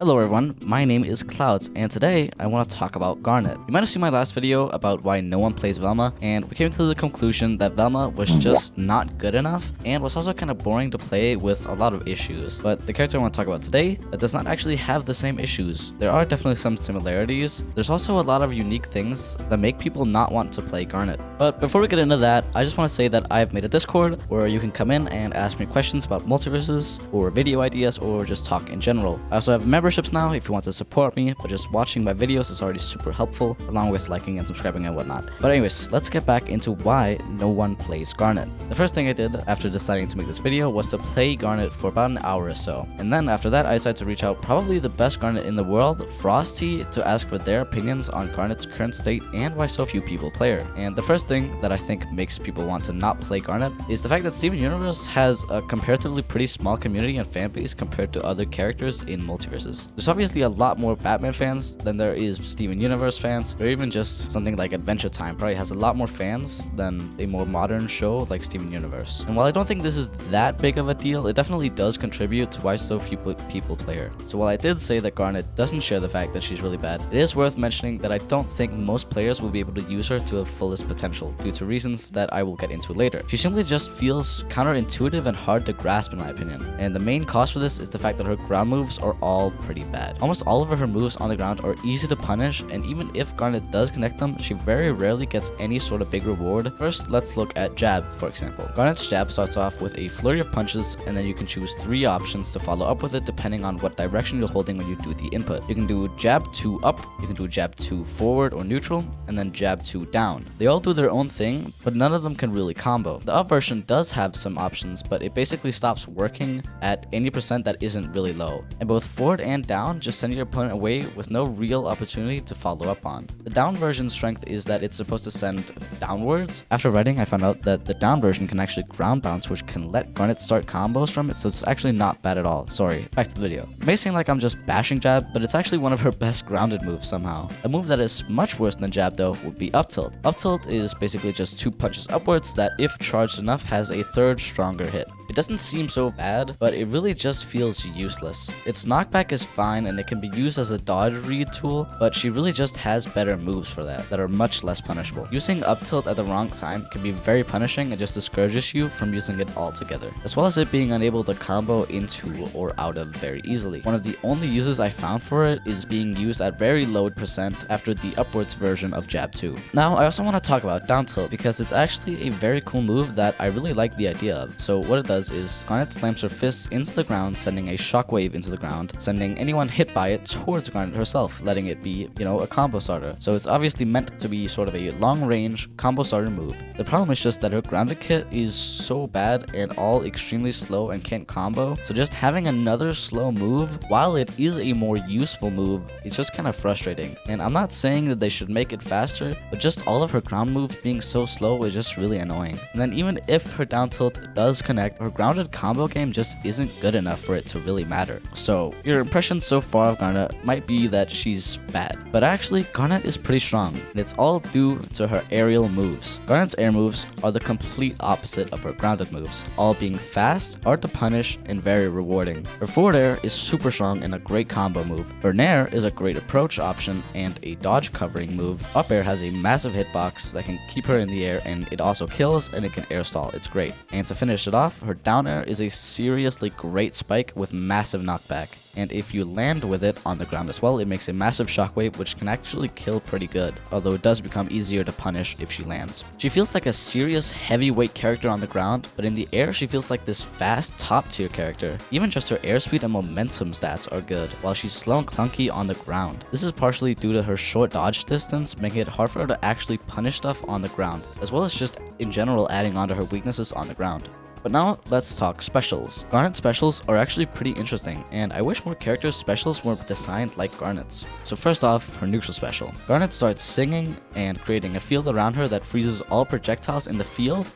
Hello everyone, my name is Clouds, and today I want to talk about Garnet. You might have seen my last video about why no one plays Velma, and we came to the conclusion that Velma was just not good enough, and was also kind of boring to play with a lot of issues. But the character I want to talk about today does not actually have the same issues. There are definitely some similarities. There's also a lot of unique things that make people not want to play Garnet. But before we get into that, I just want to say that I've made a Discord where you can come in and ask me questions about Multiversus, or video ideas, or just talk in general. I also have memberships now if you want to support me, but just watching my videos is already super helpful, along with liking and subscribing and whatnot. But anyways, let's get back into why no one plays Garnet. The first thing I did after deciding to make this video was to play Garnet for about an hour or so. And then after that, I decided to reach out probably the best Garnet in the world, Frosty, to ask for their opinions on Garnet's current state and why so few people play her. And the first thing that I think makes people want to not play Garnet is the fact that Steven Universe has a comparatively pretty small community and fan base compared to other characters in Multiversus. There's obviously a lot more Batman fans than there is Steven Universe fans, or even just something like Adventure Time probably has a lot more fans than a more modern show like Steven Universe. And while I don't think this is that big of a deal, it definitely does contribute to why so few people play her. So while I did say that Garnet doesn't share the fact that she's really bad, it is worth mentioning that I don't think most players will be able to use her to her fullest potential due to reasons that I will get into later. She simply just feels counterintuitive and hard to grasp in my opinion. And the main cause for this is the fact that her ground moves are all pretty bad. Almost all of her moves on the ground are easy to punish, and even if Garnet does connect them, she very rarely gets any sort of big reward. First, let's look at jab, for example. Garnet's jab starts off with a flurry of punches, and then you can choose 3 options to follow up with it depending on what direction you're holding when you do the input. You can do jab 2 up, you can do jab 2 forward or neutral, and then jab 2 down. They all do their own thing, but none of them can really combo. The up version does have some options, but it basically stops working at any percent that isn't really low. And both forward and down just send your opponent away with no real opportunity to follow up on. The down version's strength is that it's supposed to send downwards. After writing, I found out that the down version can actually ground bounce, which can let Garnet start combos from it, so it's actually not bad at all. Sorry, back to the video. It may seem like I'm just bashing jab, but it's actually one of her best grounded moves somehow. A move that is much worse than jab though would be up tilt. Up tilt is basically just 2 punches upwards that, if charged enough, has a 3rd stronger hit. It doesn't seem so bad, but it really just feels useless. Its knockback is fine and it can be used as a dodge read tool, but she really just has better moves for that are much less punishable. Using up tilt at the wrong time can be very punishing and just discourages you from using it altogether, as well as it being unable to combo into or out of very easily. One of the only uses I found for it is being used at very low percent after the upwards version of jab 2. Now, I also want to talk about down tilt because it's actually a very cool move that I really like the idea of. So what it does is Garnet slams her fists into the ground, sending a shockwave into the ground, sending anyone hit by it towards Garnet herself, letting it be, a combo starter. So it's obviously meant to be sort of a long-range combo starter move. The problem is just that her grounded kit is so bad and all extremely slow and can't combo, so just having another slow move, while it is a more useful move, it's just kind of frustrating. And I'm not saying that they should make it faster, but just all of her ground moves being so slow is just really annoying. And then even if her down tilt does connect, her grounded combo game just isn't good enough for it to really matter. So your impression so far of Garnet might be that she's bad, but actually Garnet is pretty strong, and it's all due to her aerial moves. Garnet's air moves are the complete opposite of her grounded moves, all being fast, hard to punish, and very rewarding. Her forward air is super strong and a great combo move. Her nair is a great approach option and a dodge covering move. Up air has a massive hitbox that can keep her in the air, and it also kills and it can air stall. It's great. And to finish it off, her down air is a seriously great spike with massive knockback. And if you land with it on the ground as well, it makes a massive shockwave which can actually kill pretty good, although it does become easier to punish if she lands. She feels like a serious heavyweight character on the ground, but in the air she feels like this fast top tier character. Even just her airspeed and momentum stats are good, while she's slow and clunky on the ground. This is partially due to her short dodge distance, making it hard for her to actually punish stuff on the ground, as well as just in general adding on to her weaknesses on the ground. But now let's talk specials. Garnet's specials are actually pretty interesting, and I wish more characters' specials were designed like Garnet's. So first off, her neutral special. Garnet starts singing and creating a field around her that freezes all projectiles in the field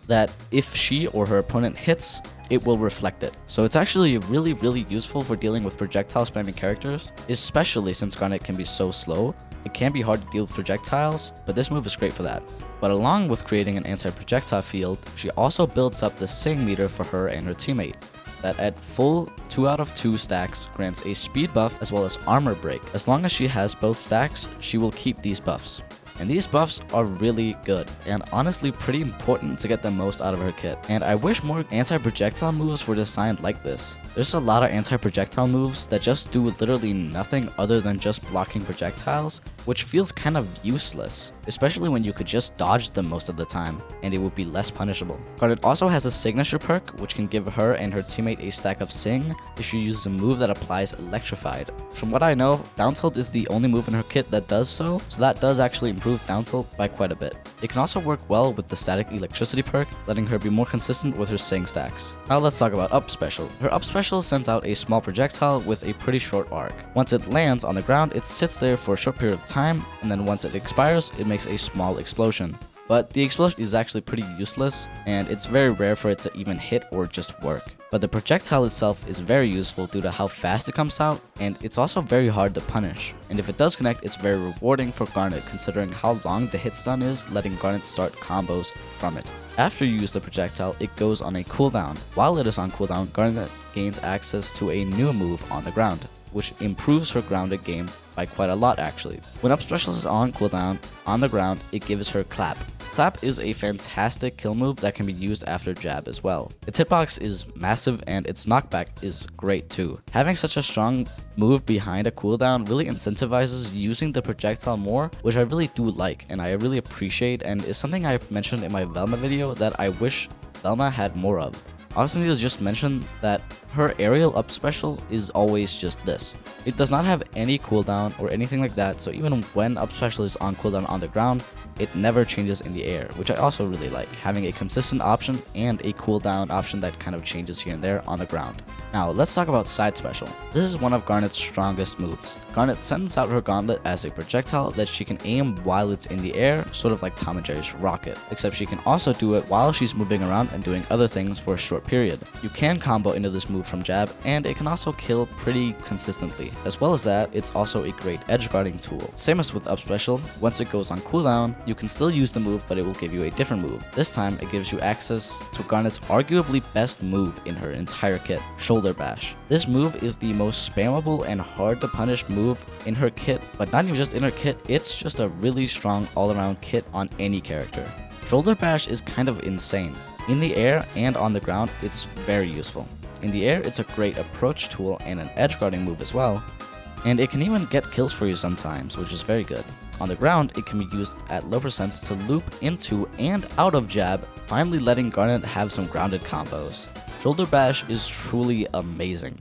that if she or her opponent hits, it will reflect it. So it's actually really useful for dealing with projectile spamming characters, especially since Garnet can be so slow. It can be hard to deal with projectiles, but this move is great for that. But along with creating an anti-projectile field, she also builds up the sing meter for her and her teammate. that at full 2 out of 2 stacks grants a speed buff as well as armor break. As long as she has both stacks, she will keep these buffs. And these buffs are really good, and honestly pretty important to get the most out of her kit. And I wish more anti-projectile moves were designed like this. There's a lot of anti-projectile moves that just do literally nothing other than just blocking projectiles, which feels kind of useless, especially when you could just dodge them most of the time, and it would be less punishable. Garnet also has a signature perk, which can give her and her teammate a stack of Sing if she uses a move that applies Electrified. From what I know, down tilt is the only move in her kit that does so that does actually improve down tilt by quite a bit. It can also work well with the static electricity perk, letting her be more consistent with her Sing stacks. Now let's talk about up special. Her up special sends out a small projectile with a pretty short arc. Once it lands on the ground, it sits there for a short period of time, and then once it expires, it makes a small explosion. But the explosion is actually pretty useless, and it's very rare for it to even hit or just work. But the projectile itself is very useful due to how fast it comes out, and it's also very hard to punish. And if it does connect, it's very rewarding for Garnet considering how long the hit stun is, letting Garnet start combos from it. After you use the projectile, it goes on a cooldown. While it is on cooldown, Garnet gains access to a new move on the ground, which improves her grounded game by quite a lot actually. When up special is on cooldown, on the ground, it gives her Clap. Clap is a fantastic kill move that can be used after jab as well. Its hitbox is massive and its knockback is great too. Having such a strong move behind a cooldown really incentivizes using the projectile more, which I really do like and I really appreciate, and is something I mentioned in my Velma video that I wish Velma had more of. I also need to just mention that her aerial up special is always just this. It does not have any cooldown or anything like that, so even when up special is on cooldown on the ground, it never changes in the air, which I also really like, having a consistent option and a cooldown option that kind of changes here and there on the ground. Now, let's talk about side special. This is one of Garnet's strongest moves. Garnet sends out her gauntlet as a projectile that she can aim while it's in the air, sort of like Tom and Jerry's rocket, except she can also do it while she's moving around and doing other things for a short period. You can combo into this move from jab, and it can also kill pretty consistently. As well as that, it's also a great edge guarding tool. Same as with up special, once it goes on cooldown, you can still use the move, but it will give you a different move. This time, it gives you access to Garnet's arguably best move in her entire kit, Shoulder Bash. This move is the most spammable and hard to punish move in her kit, but not even just in her kit, it's just a really strong all-around kit on any character. Shoulder Bash is kind of insane. In the air and on the ground, it's very useful. In the air, it's a great approach tool and an edge guarding move as well, and it can even get kills for you sometimes, which is very good. On the ground, it can be used at low percents to loop into and out of jab, finally letting Garnet have some grounded combos. Shoulder Bash is truly amazing.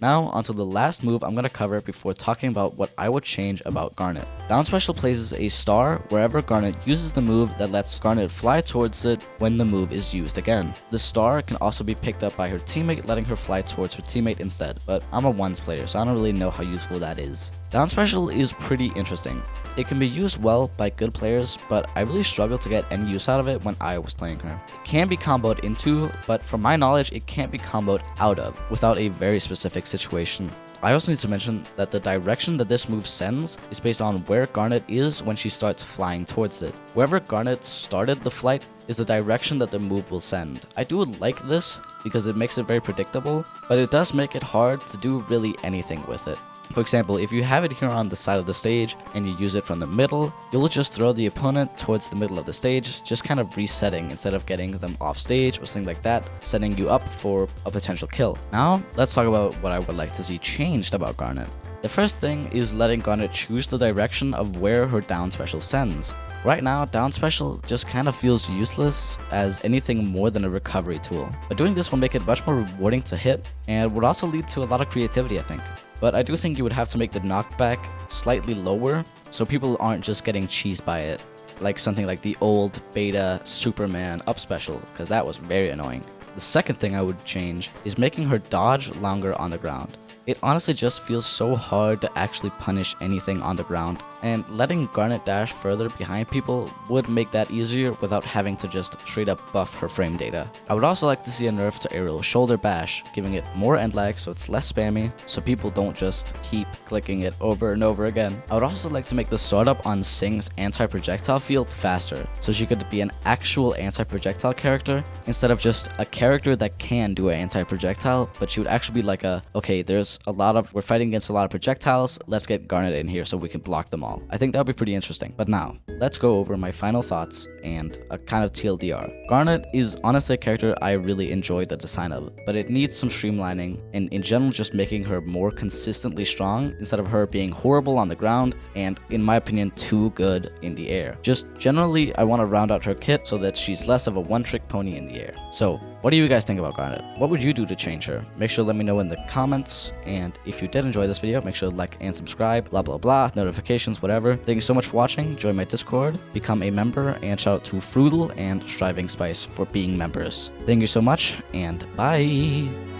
Now, onto the last move I'm going to cover before talking about what I would change about Garnet. Down special places a star wherever Garnet uses the move that lets Garnet fly towards it when the move is used again. The star can also be picked up by her teammate, letting her fly towards her teammate instead, but I'm a ones player, so I don't really know how useful that is. Down special is pretty interesting. It can be used well by good players, but I really struggled to get any use out of it when I was playing her. It can be comboed into, but from my knowledge, it can't be comboed out of without a very specific situation. I also need to mention that the direction that this move sends is based on where Garnet is when she starts flying towards it. Wherever Garnet started the flight is the direction that the move will send. I do like this because it makes it very predictable, but it does make it hard to do really anything with it. For example, if you have it here on the side of the stage and you use it from the middle, you'll just throw the opponent towards the middle of the stage, just kind of resetting instead of getting them off stage or something like that, setting you up for a potential kill. Now, let's talk about what I would like to see changed about Garnet. The first thing is letting Garnet choose the direction of where her down special sends. Right now, down special just kind of feels useless as anything more than a recovery tool. But doing this will make it much more rewarding to hit and would also lead to a lot of creativity, I think. But I do think you would have to make the knockback slightly lower so people aren't just getting cheesed by it, like something like the old beta Superman up special, because that was very annoying. The second thing I would change is making her dodge longer on the ground. It honestly just feels so hard to actually punish anything on the ground, and letting Garnet dash further behind people would make that easier without having to just straight up buff her frame data. I would also like to see a nerf to aerial shoulder bash, giving it more end lag so it's less spammy, so people don't just keep clicking it over and over again. I would also like to make the startup on Sing's anti-projectile field faster, so she could be an actual anti-projectile character instead of just a character that can do an anti-projectile, but she would actually be like okay, we're fighting against a lot of projectiles, let's get Garnet in here so we can block them all. I think that would be pretty interesting. But now, let's go over my final thoughts and a kind of TLDR. Garnet is honestly a character I really enjoy the design of, but it needs some streamlining, and in general just making her more consistently strong instead of her being horrible on the ground and, in my opinion, too good in the air. Just generally, I want to round out her kit so that she's less of a one-trick pony in the air. So, what do you guys think about Garnet? What would you do to change her? Make sure to let me know in the comments, and if you did enjoy this video, make sure to like and subscribe, blah blah blah, notifications, whatever. Thank you so much for watching. Join my Discord, become a member, and shout out to Frugal and Striving Spice for being members. Thank you so much, and bye!